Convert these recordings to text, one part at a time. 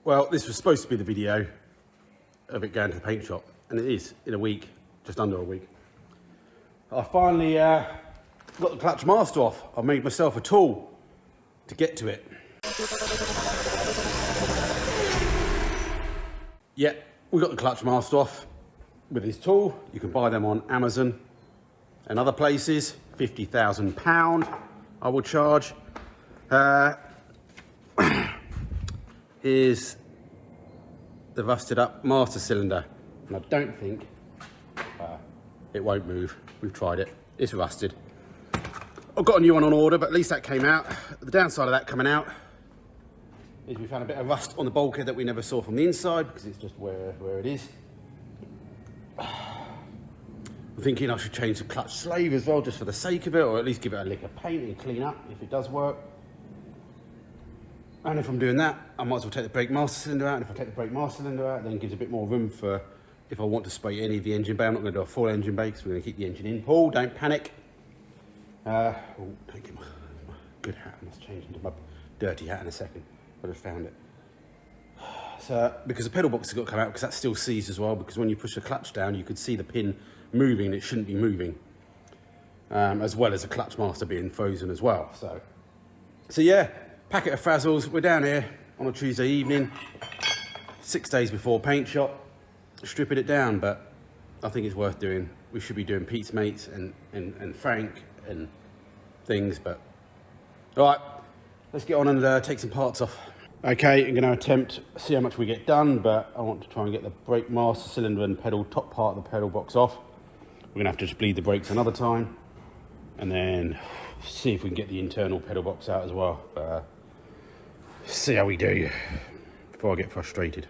Well, this was supposed to be the video of it going to the paint shop, and it is in a week, just under a week. I finally got the clutch master off. I made myself a tool to get to it. Yeah, we got the clutch master off with this tool. You can buy them on Amazon and other places. £50,000 I will charge. Is the rusted up master cylinder, and I don't think it won't move. We've tried it, it's rusted. I've got a new one on order, but at least that came out. The downside of that coming out is we found a bit of rust on the bulkhead that we never saw from the inside because it's just where it is. I'm thinking I should change the clutch slave as well, just for the sake of it, or at least give it a lick of paint and clean up if it does work. And if I'm doing that, I might as well take the brake master cylinder out. And if I take the brake master cylinder out, then it gives a bit more room for if I want to spray any of the engine bay. I'm not going to do a full engine bay because we're going to keep the engine in. Paul, don't panic. Oh, don't get my good hat. I must change into my dirty hat in a second. I just found it. So, because the pedal box has got to come out because that's still seized as well, because when you push the clutch down, you could see the pin moving and it shouldn't be moving. As well as the clutch master being frozen as well. So yeah. Packet of frazzles. We're down here on a Tuesday evening, 6 days before paint shop, stripping it down, but I think it's worth doing. We should be doing Pete's mates and Frank and things, but all right, let's get on and take some parts off. Okay, I'm going to attempt to see how much we get done, but I want to try and get the brake master cylinder and pedal top part of the pedal box off. We're going to have to just bleed the brakes another time, and then see if we can get the internal pedal box out as well. See how we do before I get frustrated.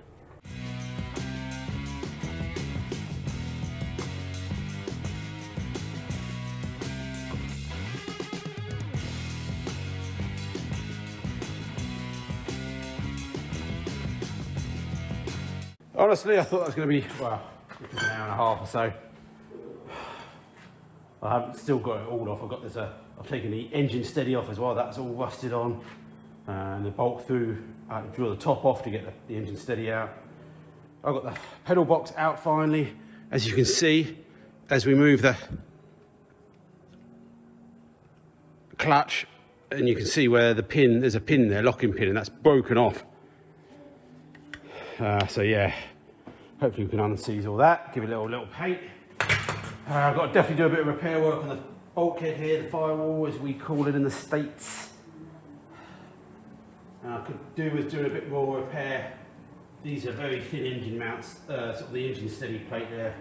Honestly, I thought that was going to be, well, an hour and a half or so. I haven't still got it all off. I've taken the engine steady off as well. That's all rusted on. And the bolt through, I had to drill the top off to get the engine steady out. I've got the pedal box out finally. As you can see, as we move the clutch, and you can see where the pin, there's a pin there, locking pin, and that's broken off. So yeah, hopefully we can unseize all that, give it a little paint. I've got to definitely do a bit of repair work on the bulkhead here, the firewall as we call it in the States. I could do with doing a bit more repair. These are very thin engine mounts, sort of the engine steady plate there.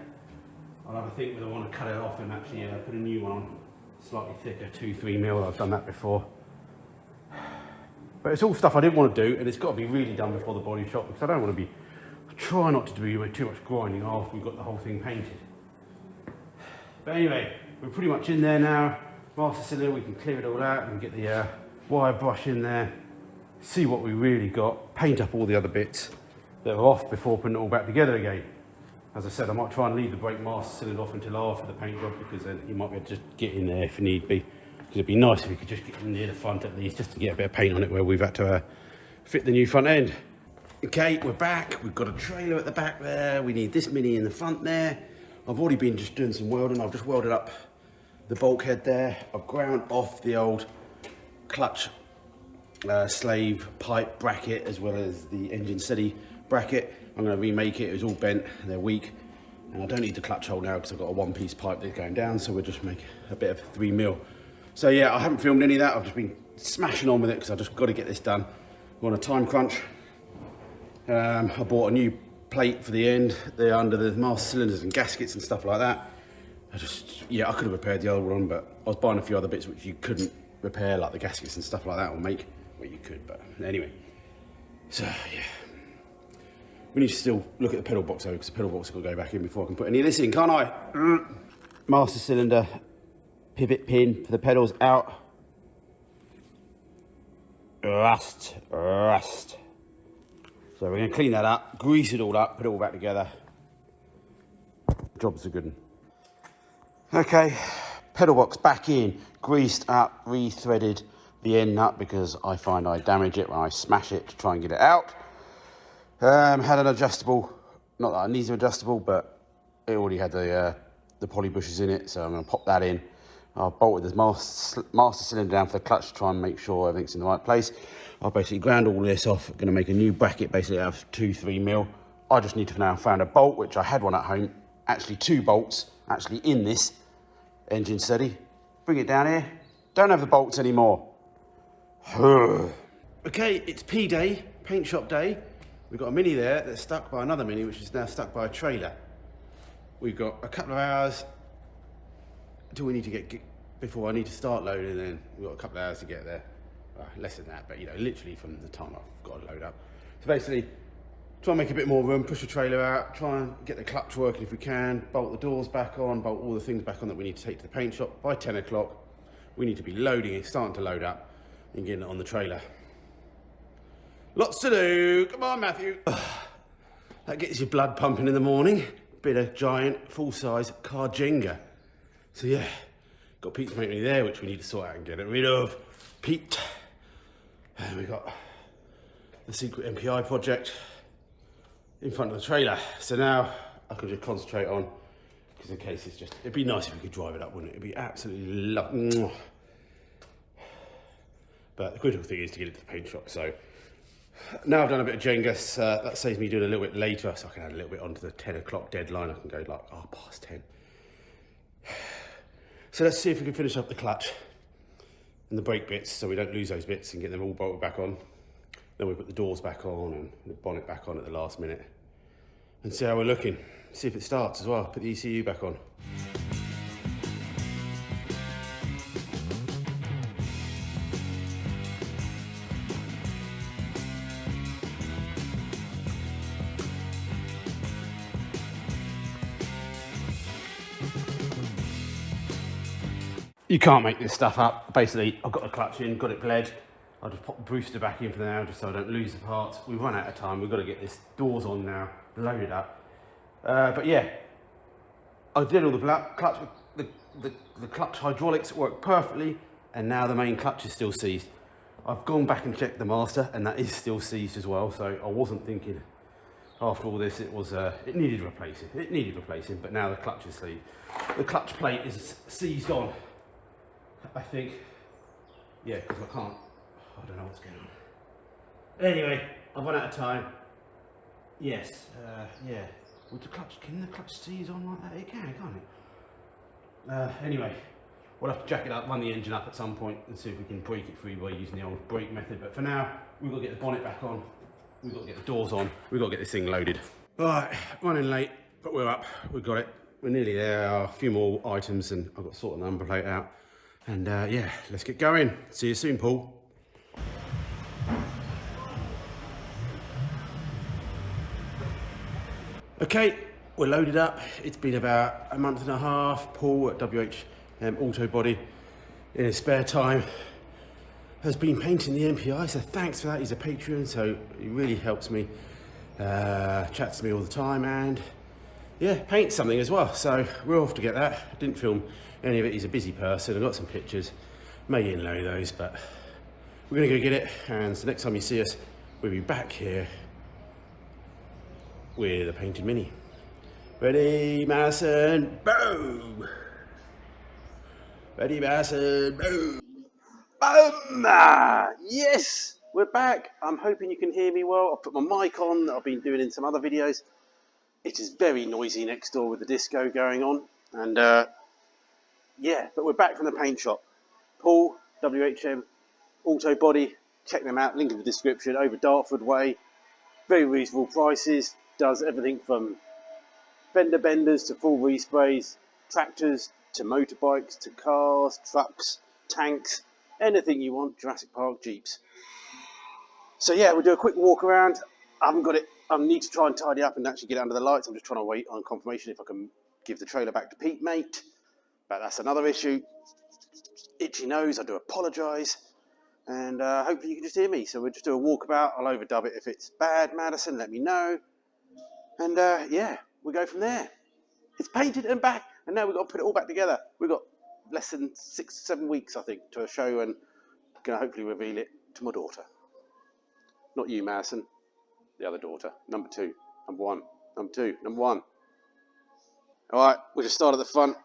I'll have a think whether I want to cut it off and actually put a new one on, slightly thicker, 2-3mm. I've done that before. But it's all stuff I didn't want to do, and it's got to be really done before the body shop because I don't want to be, I try not to do too much grinding after we've got the whole thing painted. But anyway, we're pretty much in there now. Master cylinder, we can clear it all out and get the wire brush in there. See what we really got, paint up all the other bits that are off before putting it all back together again. As I said, I might try and leave the brake master cylinder off until after the paint job because then you might be able to just get in there if need be. Because it'd be nice if we could just get in near the front at least, just to get a bit of paint on it where we've had to fit the new front end. Okay, we're back. We've got a trailer at the back there. We need this mini in the front there. I've already been just doing some welding. I've just welded up the bulkhead there. I've ground off the old clutch slave pipe bracket as well as the engine steady bracket. I'm going to remake it. It was all bent, they're weak, and I don't need the clutch hole now because I've got a one-piece pipe that's going down, so we'll just make a bit of 3mm. So yeah, I haven't filmed any of that. I've just been smashing on with it because I just got to get this done. We're on a time crunch. I bought a new plate for the end there under the master cylinders and gaskets and stuff like that. I could have repaired the other one, but I was buying a few other bits which you couldn't repair, like the gaskets and stuff like that, or make. Well, you could, but anyway. So yeah, we need to still look at the pedal box though, because the pedal box has got to go back in before I can put any of this in, can't I? Master cylinder pivot pin for the pedals out. Rust. So we're going to clean that up, grease it all up, put it all back together. Job's a good one. Okay, pedal box back in, greased up, re-threaded the end nut because I find I damage it when I smash it to try and get it out. Had an adjustable, not that I need an adjustable, but it already had the poly bushes in it, so I'm going to pop that in. I've bolted the master cylinder down for the clutch to try and make sure everything's in the right place. I've basically ground all this off. I'm going to make a new bracket basically out of 2-3mm. I just need to now find a bolt, which I had one at home. Actually 2 bolts, actually in this engine steady. Bring it down here. Don't have the bolts anymore. Okay, it's P day, paint shop day. We've got a Mini there that's stuck by another Mini, which is now stuck by a trailer. We've got a couple of hours until we need to get, before I need to start loading, and then we've got a couple of hours to get there. Less than that, but you know, literally from the time I've got to load up. So basically, try and make a bit more room, push the trailer out, try and get the clutch working if we can, bolt the doors back on, bolt all the things back on that we need to take to the paint shop. By 10 o'clock, we need to be loading it, starting to load up and getting it on the trailer. Lots to do. Come on, Matthew. That gets your blood pumping in the morning. Bit of giant, full-size car Jenga. So yeah, got Pete's making me there, which we need to sort out and get it rid of. Pete. And we've got the secret MPI project in front of the trailer. So now I can just concentrate on, because in case it's just, it'd be nice if we could drive it up, wouldn't it? It'd be absolutely lovely. But the critical thing is to get it to the paint shop. So now I've done a bit of Jenga, that saves me doing a little bit later, so I can add a little bit onto the 10 o'clock deadline. I can go like 10:30. So let's see if we can finish up the clutch and the brake bits so we don't lose those bits and get them all bolted back on. Then we put the doors back on and the bonnet back on at the last minute and see how we're looking. See if it starts as well, put the ECU back on. You can't make this stuff up. Basically, I've got the clutch in, got it bled. I'll just pop the booster back in for now, just so I don't lose the parts. We've run out of time. We've got to get this doors on now, load it up. But yeah, I did all the clutch. The clutch hydraulics work perfectly, and now the main clutch is still seized. I've gone back and checked the master, and that is still seized as well. So I wasn't thinking after all this it was it needed replacing. It needed replacing, but now the clutch is seized. The clutch plate is seized on. I think, yeah, because I don't know what's going on. Anyway, I've run out of time. Yes, yeah. With the clutch, can the clutch seize on like that? It can, can't it? Anyway, we'll have to jack it up, run the engine up at some point and see if we can brake it free by using the old brake method. But for now, we've got to get the bonnet back on. We've got to get the doors on. We've got to get this thing loaded. Right, running late, but we're up. We've got it. We're nearly there. A few more items and I've got to sort the number plate out. And yeah, let's get going. See you soon, Paul. Okay, we're loaded up. It's been about a month and a half. Paul at WH Auto Body, in his spare time, has been painting the MPI, so thanks for that. He's a Patreon, so he really helps me, chats to me all the time, and yeah, paints something as well. So we're off to get that. I didn't film any of it. He's a busy person. I've got some pictures, may inlay those, but we're gonna go get it. And so next time you see us, we'll be back here with a painted Mini. Ready, Madison, boom! Ready, Madison, boom! Boom! Yes, we're back. I'm hoping you can hear me well. I've put my mic on that I've been doing in some other videos. It is very noisy next door with the disco going on. And yeah, but we're back from the paint shop. Paul, WHM Auto Body, check them out, link in the description, over Dartford way. Very reasonable prices, does everything from fender benders to full resprays, tractors to motorbikes to cars, trucks, tanks, anything you want, Jurassic Park, Jeeps. So yeah, we'll do a quick walk around. I haven't got it, I need to try and tidy up and actually get under the lights. I'm just trying to wait on confirmation if I can give the trailer back to Pete, mate. But that's another issue. Itchy nose, I do apologise. And hopefully you can just hear me. So we'll just do a walkabout. I'll overdub it if it's bad, Madison, let me know. And yeah, we'll go from there. It's painted and back, and now we've got to put it all back together. We've got less than 6-7 weeks, I think, to a show, and going to hopefully reveal it to my daughter. Not you, Madison. the other daughter. Number 2, number 1, number 2, number 1. All right, we'll just start at the front.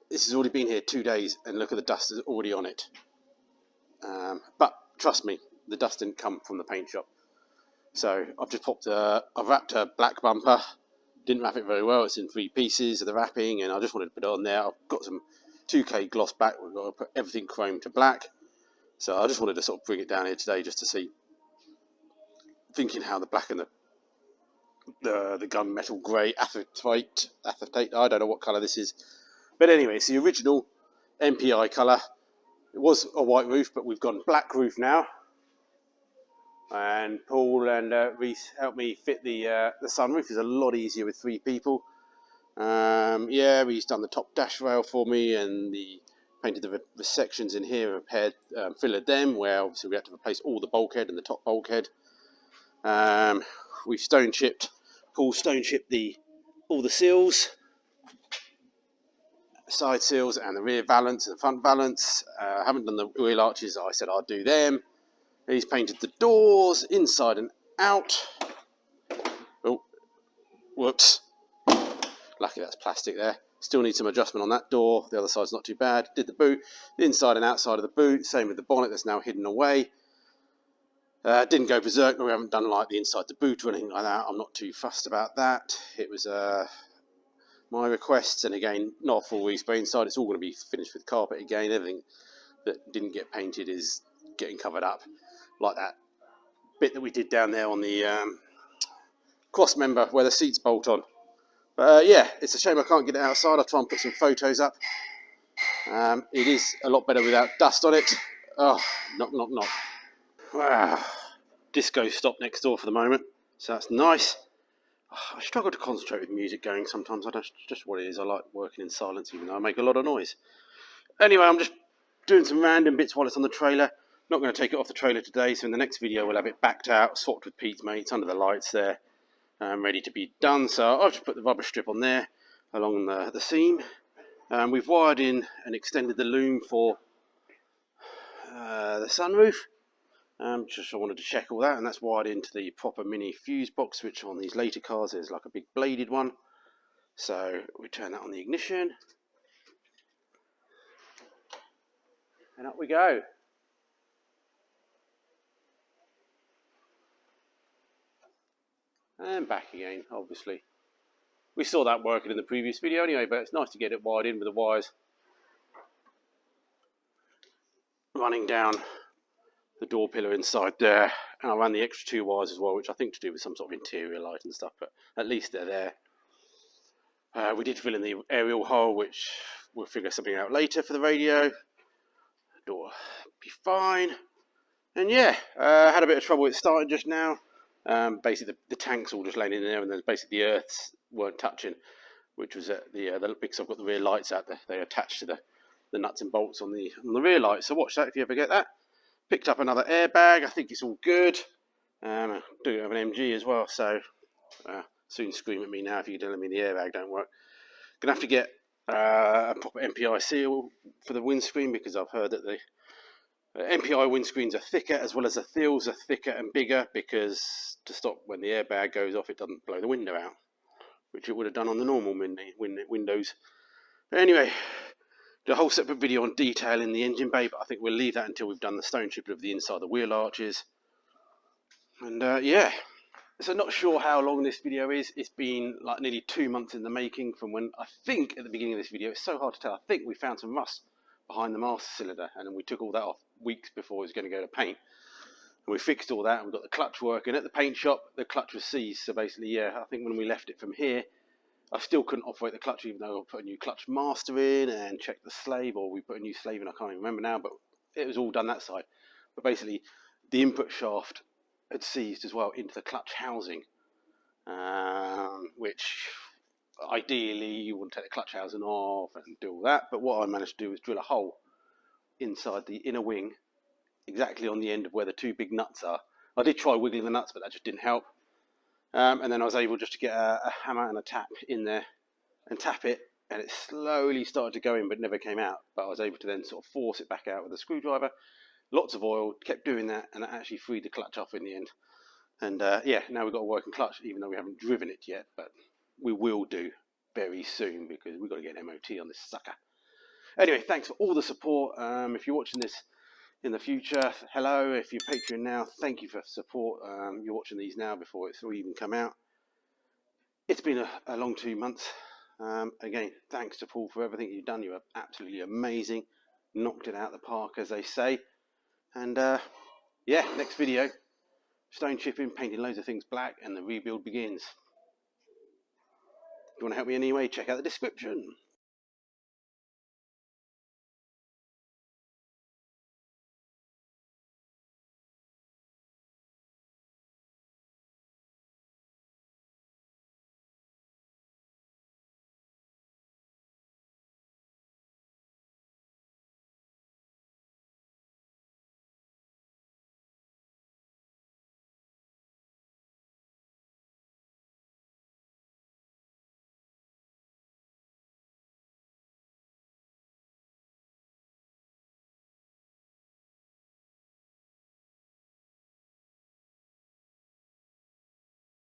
This has already been here 2 days, and look at the dust that's already on it. But trust me, the dust didn't come from the paint shop. So I've just I've wrapped a black bumper. Didn't wrap it very well. It's in 3 pieces of the wrapping, and I just wanted to put it on there. I've got some 2K gloss back. We've got to put everything chrome to black. So I just wanted to sort of bring it down here today just to see, thinking how the black and the gunmetal grey acetate, I don't know what colour this is. But anyway, it's the original MPI colour. It was a white roof, but we've gone black roof now. And Paul and Reese helped me fit the sunroof. It's a lot easier with 3 people. Yeah, he's done the top dash rail for me, and painted the sections in here, repaired, fillered them, where obviously we had to replace all the bulkhead and the top bulkhead. We've stone chipped, Paul stone chipped all the seals, side seals and the rear valance and the front valance. I haven't done the wheel arches. I said I'd do them. He's painted the doors inside and out. Oh, whoops. Lucky that's plastic there. Still need some adjustment on that door. The other side's not too bad. Did the boot, the inside and outside of the boot. Same with the bonnet that's now hidden away. Didn't go berserk. We haven't done like the inside the boot or anything like that. I'm not too fussed about that. It was my requests, and again, not a full respray inside. It's all going to be finished with carpet again. Everything that didn't get painted is getting covered up, like that bit that we did down there on the cross member where the seats bolt on. But yeah, it's a shame I can't get it outside. I'll try and put some photos up. It is a lot better without dust on it. Oh, knock, knock, knock. Wow. Disco stopped next door for the moment, so that's nice. I struggle to concentrate with music going sometimes. That's just what it is. I like working in silence, even though I make a lot of noise. Anyway, I'm just doing some random bits while it's on the trailer. Not going to take it off the trailer today, so in the next video we'll have it backed out, swapped with Pete's mates, under the lights there, ready to be done. So I'll just put the rubber strip on there, along the seam. We've wired in and extended the loom for the sunroof. Just I wanted to check all that, and that's wired into the proper mini fuse box, which on these later cars is like a big bladed one. So we turn that on the ignition, and up we go. And back again, obviously. We saw that working in the previous video anyway, but it's nice to get it wired in with the wires running down the door pillar inside there. And I ran the extra 2 wires as well, which I think to do with some sort of interior light and stuff, but at least they're there. We did fill in the aerial hole, which we'll figure something out later for the radio. The door be fine. And yeah, had a bit of trouble with starting just now. Basically the tanks all just laying in there, and then basically the earths weren't touching, which was because I've got the rear lights out there. They attach to the nuts and bolts on the rear lights. So watch that if you ever get that. Picked up another airbag. I think it's all good. I do have an MG as well, so soon scream at me now if you're telling me the airbag don't work. Gonna have to get a proper MPI seal for the windscreen, because I've heard that the MPI windscreens are thicker, as well as the thills are thicker and bigger, because to stop when the airbag goes off, it doesn't blow the window out, which it would have done on the normal windows. But anyway, do a whole separate video on detailing the engine bay, but I think we'll leave that until we've done the stone chipping of the inside of the wheel arches. And yeah, so not sure how long this video is. It's been like nearly 2 months in the making from when, I think at the beginning of this video, it's so hard to tell, I think we found some rust behind the master cylinder, and then we took all that off weeks before it was going to go to paint. And we fixed all that, and we got the clutch working. At the paint shop, the clutch was seized, so basically, yeah, I think when we left it from here, I still couldn't operate the clutch, even though I put a new clutch master in and checked the slave, or we put a new slave in, I can't even remember now, but it was all done that side. But basically, the input shaft had seized as well into the clutch housing, which ideally you want to take the clutch housing off and do all that, but what I managed to do was drill a hole inside the inner wing, exactly on the end of where the 2 big nuts are. I did try wiggling the nuts, but that just didn't help. And then I was able just to get a hammer and a tap in there and tap it, and it slowly started to go in but never came out. But I was able to then sort of force it back out with a screwdriver. Lots of oil, kept doing that, and that actually freed the clutch off in the end. And yeah, now we've got a working clutch, even though we haven't driven it yet, but we will do very soon because we've got to get an MOT on this sucker. Anyway, thanks for all the support. If you're watching this in the future, hello. If you're Patreon now, thank you for support. You're watching these now before it's all even come out. It's been a long 2 months. Again, thanks to Paul for everything you've done. You are absolutely amazing. Knocked it out the park, as they say. And yeah, next video, stone chipping, painting loads of things black, and the rebuild begins. If you want to help me anyway, check out the description.